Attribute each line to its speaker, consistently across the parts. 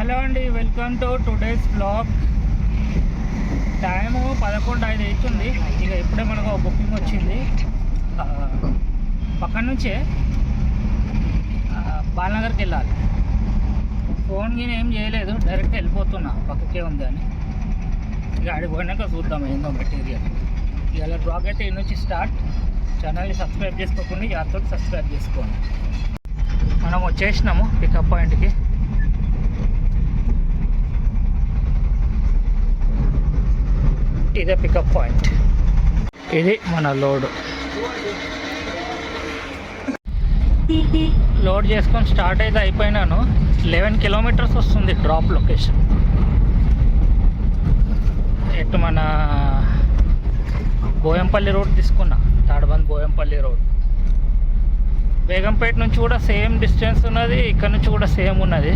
Speaker 1: Hello అండి, welcome to today's blog. Time 11:05 అవుతుంది. ఇక ఇప్పుడే మనకు బుకింగ్ వచ్చింది. పక్కన నుంచే బాలనగర్కి వెళ్ళాలి. ఫోన్ గిని ఏం చేయలేదు, డైరెక్ట్ వెళ్ళిపోతున్నా, పక్కకే ఉంది అని. ఇక ఆడికి పోయినాక చూద్దాం ఏందో మెటీరియల్. ఇవాళ బ్లాగ్ అయితే ఈ నుంచి స్టార్ట్. ఛానల్ని సబ్స్క్రైబ్ చేసుకోకుండా యాత్ర సబ్స్క్రైబ్ చేసుకోండి. మనం వచ్చేసినాము పికప్ పాయింట్కి. ఇదే పికప్ పాయింట్, ఇది మన లోడ్ చేసుకొని స్టార్ట్ అయితే అయిపోయినాను. 11 కిలోమీటర్స్ వస్తుంది డ్రాప్ లొకేషన్. ఎటు మన బోయంపల్లి రోడ్ తీసుకున్నా, తాడబంద్ బోయంపల్లి రోడ్. బేగంపేట నుంచి కూడా సేమ్ డిస్టెన్స్ ఉన్నది, ఇక్కడ నుంచి కూడా సేమ్ ఉన్నది.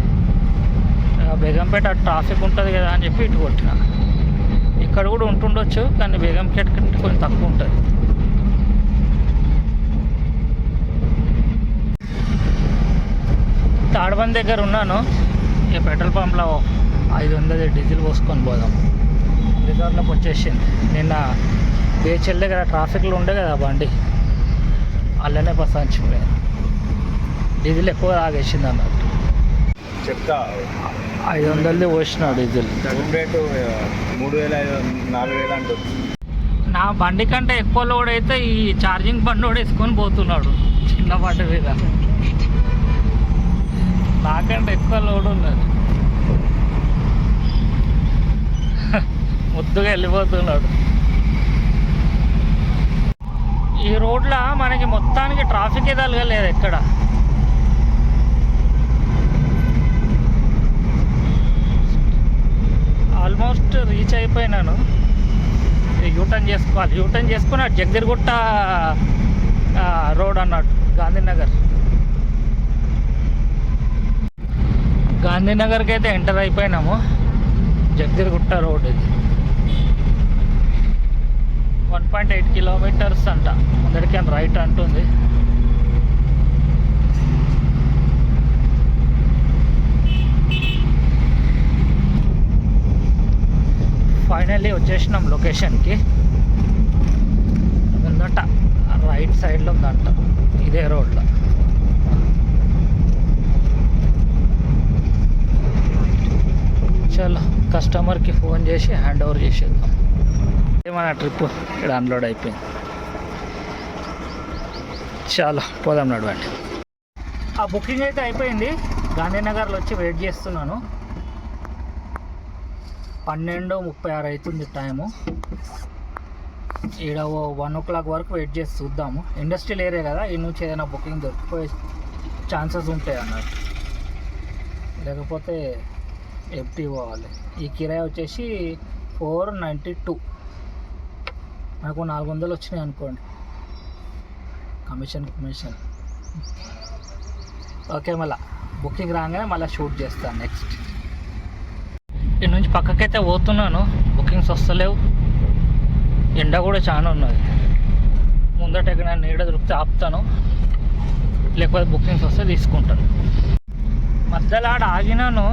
Speaker 1: బేగంపేట ట్రాఫిక్ ఉంటుంది కదా అని చెప్పి ఇటు కొట్టిన. ఇక్కడ కూడా ఉంటుండొచ్చు, కానీ బేగంపేట కంటే కొంచెం తక్కువ ఉంటుంది. తాడబంద్ దగ్గర ఉన్నాను. ఈ పెట్రోల్ పంప్లో 500 డీజిల్ పోసుకొని పోదాం. రిజర్వ్లోకి వచ్చేసింది. నిన్న బేచెల్ దగ్గర ట్రాఫిక్లో ఉండే కదా బండి, అల్లనే పసాంచిపోయాను. డీజిల్ ఎక్కువ తాగేసింది అన్నట్టు.
Speaker 2: చెప్తా
Speaker 1: 500 పోసిన డీజిల్.
Speaker 2: రేటు 3,000-4,000 అంటుంది.
Speaker 1: నా బండి కంటే ఎక్కువ లోడ్ అయితే ఈ ఛార్జింగ్ బండి కూడా వేసుకొని పోతున్నాడు, చిన్న బండి మీద. నాకంటే ఎక్కువ లోడ్ ఉన్నది, ముద్దుగా వెళ్ళిపోతున్నాడు. ఈ రోడ్లో మనకి మొత్తానికి ట్రాఫిక్ ఎదలగలేదు ఎక్కడ. ఆల్మోస్ట్ రీచ్ అయిపోయినాను. యూటర్న్ చేసుకోవాలి. యూటర్న్ చేసుకుని జగదిర్గుట్ట రోడ్ అన్నట్టు, గాంధీనగర్కి అయితే ఎంటర్ అయిపోయినాము. జగదిర్గుట్ట రోడ్ ఇది 1.8 కిలోమీటర్స్ అంట. ముందరికి రైట్ అంటుంది. ఫైనల్లీ వచ్చేసినాం లొకేషన్కి. ముందట రైట్ సైడ్లో ఉందంట, ఇదే రోడ్లో. చలో కస్టమర్కి ఫోన్ చేసి హ్యాండ్ ఓవర్ చేసేద్దాం. మన ట్రిప్ ఇక్కడ అన్లోడ్ అయిపోయింది. చాలా పోదాం నడవండి. ఆ బుకింగ్ అయితే అయిపోయింది. గాంధీనగర్లో వచ్చి వెయిట్ చేస్తున్నాను. 12:36 అవుతుంది టైము. ఈడ 1 o'clock వరకు వెయిట్ చేసి చూద్దాము. ఇండస్ట్రియల్ ఏరియా కదా, ఈ నుంచి ఏదైనా బుకింగ్ దొరికిపోయే ఛాన్సెస్ ఉంటాయి అన్నట్టు, లేకపోతే ఎంటీ పోవాలి. ఈ కిరాయి వచ్చేసి 492. నాకు 400 వచ్చినాయి అనుకోండి, కమిషన్. ఓకే, మళ్ళీ బుకింగ్ రాగానే మళ్ళీ షూట్ చేస్తాను నెక్స్ట్. ఇటు నుంచి పక్కకైతే పోతున్నాను, బుకింగ్స్ వస్తలేవు. ఎండ కూడా చాలా ఉన్నది. ముందట ఎక్కడ నీడ దొరికితే ఆపుతాను, లేకపోతే బుకింగ్స్ వస్తే తీసుకుంటాను. మధ్యలో ఆడ ఆగినాను,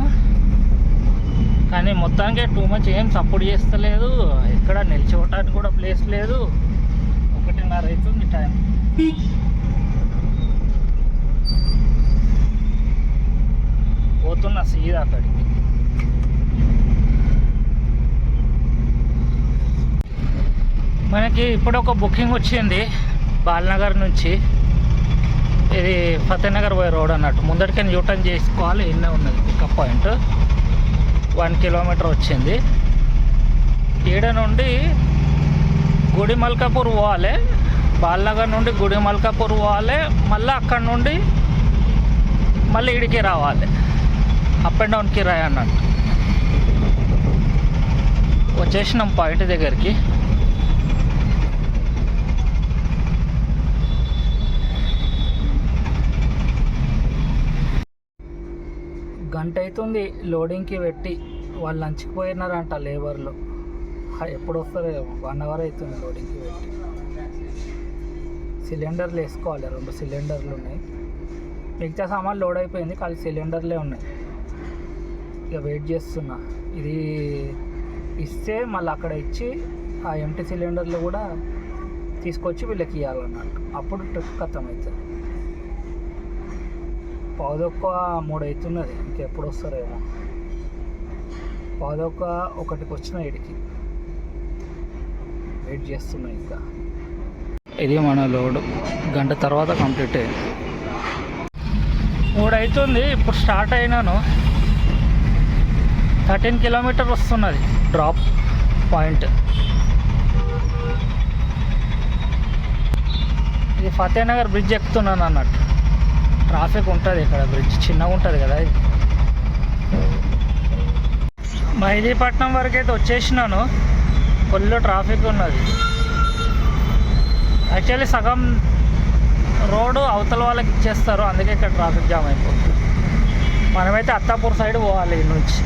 Speaker 1: కానీ మొత్తానికి టూ మచ్ ఏం సపోర్ట్ చేస్తలేదు. ఎక్కడ నిల్చోవటానికి కూడా ప్లేస్ లేదు. 1:30 అవుతుంది టైం. పోతున్నా సీదా అక్కడికి. మనకి ఇప్పుడు ఒక బుకింగ్ వచ్చింది బాలనగర్ నుంచి. ఇది ఫతేనగర్ పోయే రోడ్ అన్నట్టు. ముందటికని యూటర్న్ చేసుకోవాలి. ఇన్నే ఉన్నది పికప్ పాయింట్. 1 కిలోమీటర్ వచ్చింది. ఈడ నుండి గుడిమల్కాపూర్ పోవాలి. బాలనగర్ నుండి గుడిమల్కాపూర్ పోవాలి. మళ్ళీ అక్కడ నుండి మళ్ళీ ఇడికి రావాలి. అప్ అండ్ డౌన్ కిరాయి అన్నట్టు. వచ్చేసినాం పాయింట్ దగ్గరికి. గంట అవుతుంది లోడింగ్కి పెట్టి. వాళ్ళు లంచ్కి పోయినారంట లేబర్లు. ఎప్పుడు వస్తారు? 1 hour అవుతుంది లోడింగ్కి పెట్టి. సిలిండర్లు వేసుకోవాలి. 2 సిలిండర్లు ఉన్నాయి. మిగతా సామాన్ లోడ్ అయిపోయింది, కానీ సిలిండర్లే ఉన్నాయి. ఇక ఇక వెయిట్ చేస్తున్నా. ఇది ఇస్తే మళ్ళీ అక్కడ ఇచ్చి ఆ ఎంటీ సిలిండర్లు కూడా తీసుకొచ్చి వీళ్ళకి ఇవ్వాలన్నట్టు. అప్పుడు ట్రిప్ ఖతం అవుతుంది. 2:15 అవుతున్నది. ఇంకెప్పుడు వస్తారేమో. 1:15 వచ్చిన ఇడికి వెయిట్ చేస్తున్నా. ఇంకా ఇది మన లోడు గంట తర్వాత కంప్లీట్ అయింది. 3 అవుతుంది. ఇప్పుడు స్టార్ట్ అయినాను. 13 కిలోమీటర్ వస్తున్నది డ్రాప్ పాయింట్. ఇది ఫతేనగర్ బ్రిడ్జ్ ఎక్కుతున్నాను అన్నట్టు. ట్రాఫిక్ ఉంటుంది ఇక్కడ. బ్రిడ్జ్ చిన్నగా ఉంటుంది కదా. ఇది మెహదీపట్నం వరకు అయితే వచ్చేసినాను. ఫుల్ ట్రాఫిక్ ఉన్నది. యాక్చువల్లీ సగం రోడ్డు అవతల వాళ్ళకి ఇచ్చేస్తారు, అందుకే ఇక్కడ ట్రాఫిక్ జామ్ అయిపోతుంది. మనమైతే అత్తాపూర్ సైడ్ పోవాలి. ఈ నుంచి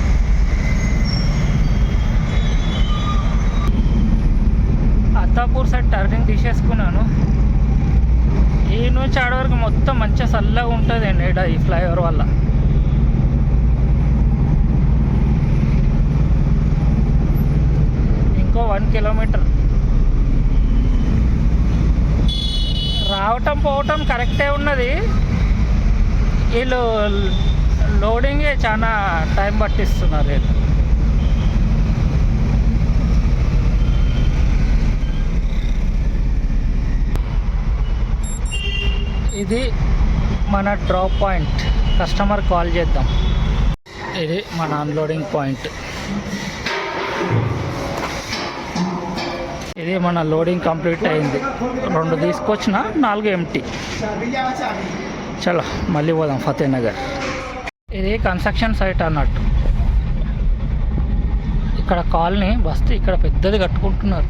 Speaker 1: అత్తాపూర్ సైడ్ టర్నింగ్ తీసేసుకున్నాను. ఈ నుంచి ఆడ వరకు మొత్తం మంచిగా చల్లగా ఉంటుంది అండి ఇక్కడ ఈ ఫ్లైఓవర్ వల్ల. ఇంకో 1 కిలోమీటర్. రావటం పోవటం కరెక్టే ఉన్నది. వీళ్ళు లోడింగే చాలా టైం పట్టిస్తున్నారు వీళ్ళు. ఇది మన డ్రాప్ పాయింట్. కస్టమర్ కాల్ చేద్దాం. ఇది మన అన్లోడింగ్ పాయింట్. ఇది మన లోడింగ్ కంప్లీట్ అయింది. 2 తీసుకొచ్చిన, 4 ఎంటీ. చలో మళ్ళీ పోదాం ఫతేనగర్. ఇది కన్స్ట్రక్షన్ సైట్ అన్నట్టు. ఇక్కడ కాలనీ బస్తీ ఇక్కడ పెద్దది కట్టుకుంటున్నారు.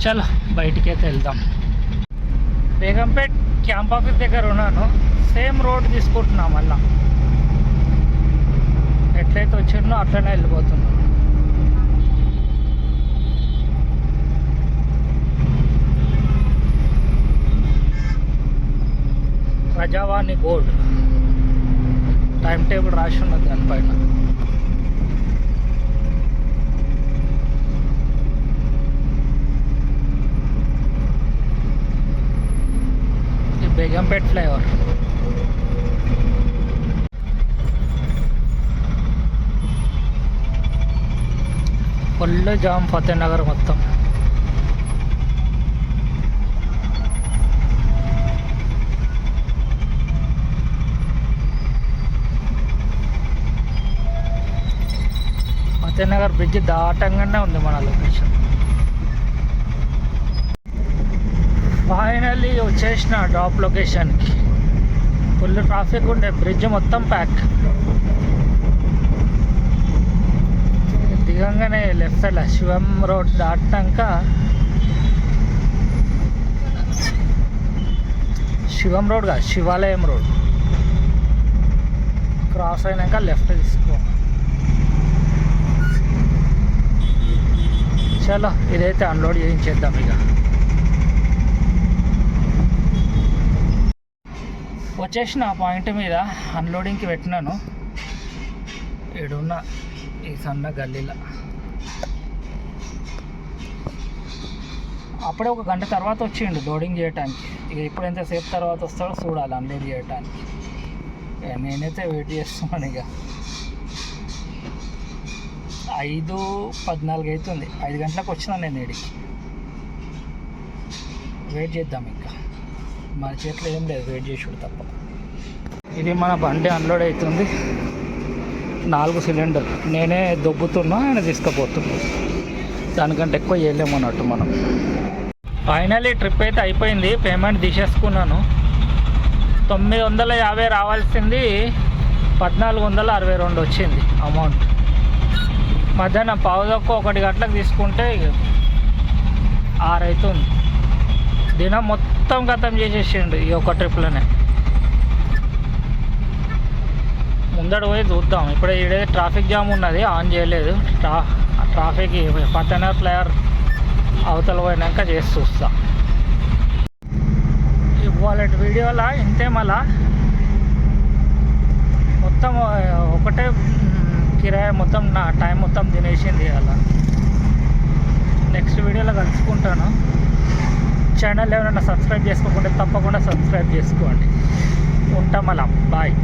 Speaker 1: చలో బయటికి అయితే వెళ్దాం. బేగంపేట్ క్యాంప్ ఆఫీస్ దగ్గర ఉన్నాను. సేమ్ రోడ్ తీసుకుంటున్నా. మళ్ళా ఎట్లయితే వచ్చిందో అట్లనే వెళ్ళిపోతున్నాను. ప్రజావాణి బోర్డు టైం టేబుల్ రాసి ఉన్నది దానిపైన. Begumpet flyover. Full jam Fatehnagar మొత్తం. ఫతేనగర్ బ్రిడ్జ్ దాటంగానే ఉంది మన లొకేషన్. ఫైనల్లీ వచ్చేసిన డ్రాప్ లొకేషన్కి. ఫుల్ ట్రాఫిక్ ఉండే. బ్రిడ్జ్ మొత్తం ప్యాక్. దిగంగానే లెఫ్ట్ సైడ్ శివం రోడ్ దాటినాక, శివం రోడ్ కాదు శివాలయం రోడ్ క్రాస్ అయినాక లెఫ్ట్ తీసుకో. చలో ఇదైతే అన్లోడ్ చేయించేద్దాం. ఇక వచ్చేసిన ఆ పాయింట్ మీద అన్లోడింగ్కి పెట్టినాను. ఈడున్న ఈ సన్న గల్లీలో. అప్పుడే 1 గంట తర్వాత వచ్చిండు లోడింగ్ చేయడానికి. ఇక ఇప్పుడు ఎంతసేపు తర్వాత వస్తాడో చూడాలి అన్లోడ్ చేయడానికి. నేనైతే వెయిట్ చేస్తున్నాను. ఇక 5:14 అవుతుంది. 5 గంటలకు వచ్చినా నేను ఇడికి. వెయిట్ చేద్దాం. ఇంకా మన చేతిలో ఏం లేదు, వెయిట్ చేసుడు తప్ప. ఇది మన బండి అన్లోడ్ అవుతుంది. 4 సిలిండర్ నేనే దొబ్బుతున్నా, ఆయన తీసుకుపోతున్నా. దానికంటే ఎక్కువ చేయలేము అన్నట్టు మనం. ఫైనల్లీ ట్రిప్ అయితే అయిపోయింది. పేమెంట్ తీసేసుకున్నాను. 950 రావాల్సింది 1462 వచ్చింది అమౌంట్. మధ్యాహ్నం 1:15 గంటలకు తీసుకుంటే 6 అవుతుంది. దినం మొత్తం ఖతం చేసేసిండు ఈ ఒక ట్రిప్లోనే. ముందడ పోయి చూద్దాం. ఇప్పుడే ఈడైతే ట్రాఫిక్ జామ్ ఉన్నది, ఆన్ చేయలేదు. ట్రాఫిక్ ఫతేనగర్ ఫ్లైఓవర్ అవతల పోయినాక చేసి చూస్తా. ఇవాళ వీడియోలో ఇంతే. మళ్ళా కిరాయి మొత్తం నా టైం మొత్తం తినేసింది అలా. నెక్స్ట్ వీడియోలో కలుసుకుంటాను. ఛానల్ ఎవరైనా సబ్స్క్రైబ్ చేసుకోకుంటే తప్పకుండా సబ్స్క్రైబ్ చేసుకోండి. ఉంటాం అలా, బాయ్.